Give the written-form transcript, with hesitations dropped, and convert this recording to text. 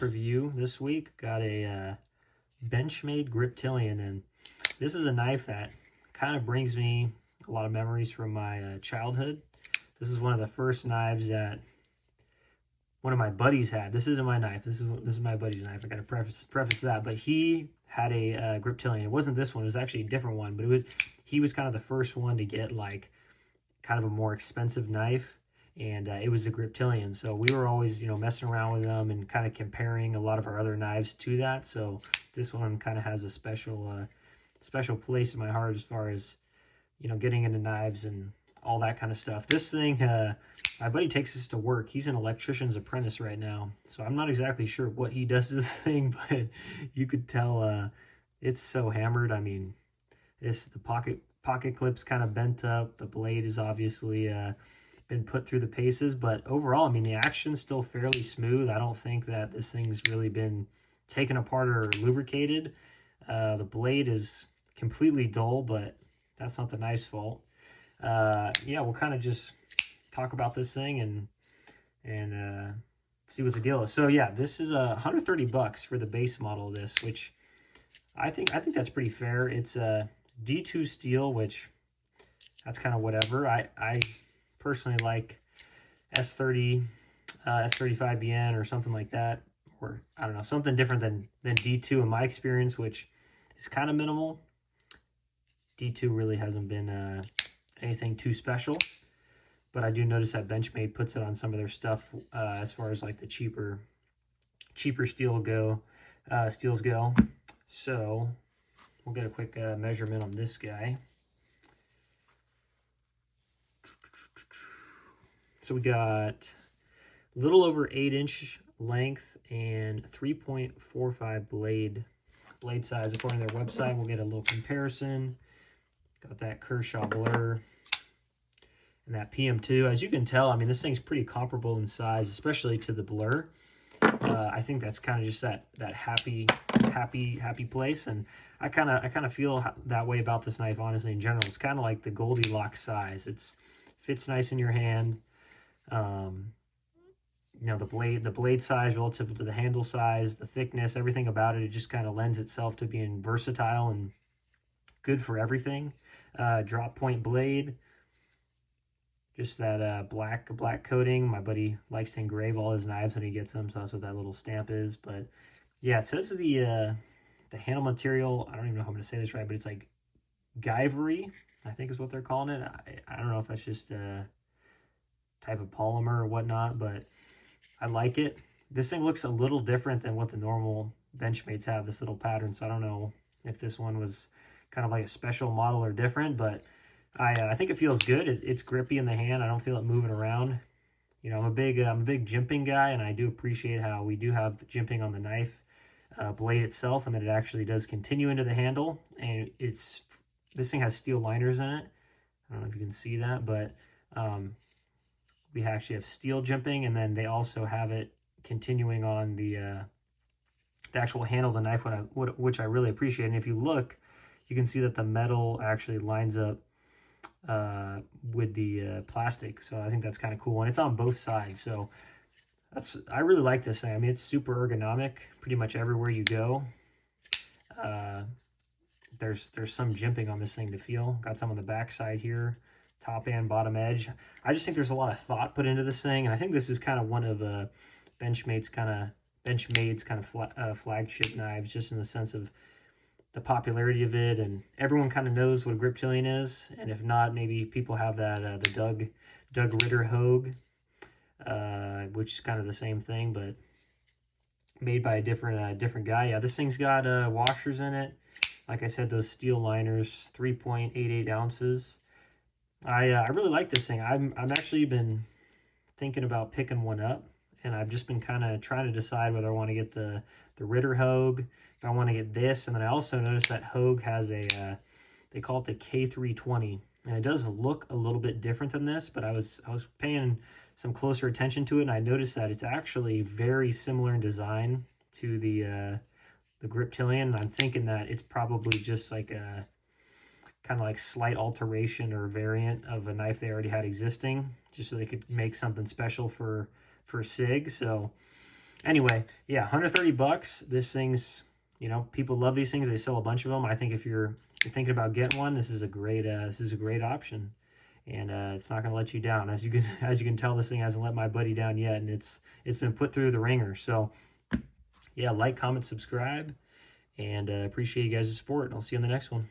review this week. Got a Benchmade Griptilian, and this is a knife that kind of brings me a lot of memories from my childhood. This is one of the first knives that one of my buddies had. This isn't my knife. This is my buddy's knife. I got to preface that. But he had a Griptilian. It wasn't this one. It was actually a different one. But he was kind of the first one to get like kind of a more expensive knife. And it was a Griptilian, so we were always, messing around with them and kind of comparing a lot of our other knives to that. So this one kind of has a special place in my heart as far as, getting into knives and all that kind of stuff. This thing, my buddy takes this to work. He's an electrician's apprentice right now, so I'm not exactly sure what he does to this thing, but you could tell it's so hammered. I mean, the pocket clip's kind of bent up. The blade is obviously been put through the paces, but overall, I mean, the action's still fairly smooth. I don't think that this thing's really been taken apart or lubricated. The blade is completely dull, but that's not the knife's fault. Yeah, we'll kind of just talk about this thing and see what the deal is. So yeah, this is $130 for the base model of this, which I think that's pretty fair. It's a D2 steel, which that's kind of whatever. I personally like S30, S35BN or something like that, or I don't know, something different than D2 in my experience, which is kind of minimal. D2 really hasn't been anything too special, but I do notice that Benchmade puts it on some of their stuff as far as like the cheaper steels go. So we'll get a quick measurement on this guy. So we got a little over 8-inch length and 3.45 blade size according to their website. We'll get a little comparison. Got that Kershaw blur and that PM2. As you can tell, I mean, this thing's pretty comparable in size, especially to the blur. I think that's kind of just that happy place, and I kind of feel that way about this knife. Honestly, in general, it's kind of like the Goldilocks size. It's fits nice in your hand. The blade size relative to the handle size, the thickness, everything about it just kind of lends itself to being versatile and good for everything. Drop point blade, just that black coating. My buddy likes to engrave all his knives when he gets them, so that's what that little stamp is. But yeah, it says the handle material, I don't even know how I'm going to say this right, but it's like Guyvery, I think is what they're calling it. I don't know if that's just a type of polymer or whatnot, but I like it. This thing looks a little different than what the normal Benchmates have, this little pattern, so I don't know if this one was kind of like a special model or different, but I think it feels good. It's grippy in the hand. I don't feel it moving around. I'm a big jimping guy, and I do appreciate how we do have jimping on the knife blade itself, and that it actually does continue into the handle. And this thing has steel liners in it. I don't know if you can see that, but we actually have steel jimping, and then they also have it continuing on the actual handle of the knife, which I really appreciate. And if you look, you can see that the metal actually lines up with the plastic, so I think that's kind of cool, and it's on both sides. So I really like this thing. I mean, it's super ergonomic pretty much everywhere you go. There's some jimping on this thing to feel. Got some on the back side here, top and bottom edge. I just think there's a lot of thought put into this thing, and I think this is kind of one of Benchmade's kind of flagship knives, just in the sense of the popularity of it, and everyone kind of knows what a Griptilian is, and if not, maybe people have that the Doug Ritter Hogue, which is kind of the same thing, but made by a different guy. Yeah, this thing's got washers in it. Like I said, those steel liners, 3.88 ounces. I really like this thing. I've actually been thinking about picking one up, and I've just been kind of trying to decide whether I want to get the Ritter Hogue, if I want to get this. And then I also noticed that Hogue has they call it the K320, and it does look a little bit different than this, but I was paying some closer attention to it, and I noticed that it's actually very similar in design to the Griptilian. And I'm thinking that it's probably just like a kind of like slight alteration or variant of a knife they already had existing, just so they could make something special for SIG. So Anyway, yeah, 130 bucks. This thing's, you know, people love these things. They sell a bunch of them. I think if you're thinking about getting one, this is a great option, and it's not going to let you down. As you can tell, this thing hasn't let my buddy down yet, and it's been put through the ringer. So yeah, like, comment, subscribe, and appreciate you guys' support. And I'll see you on the next one.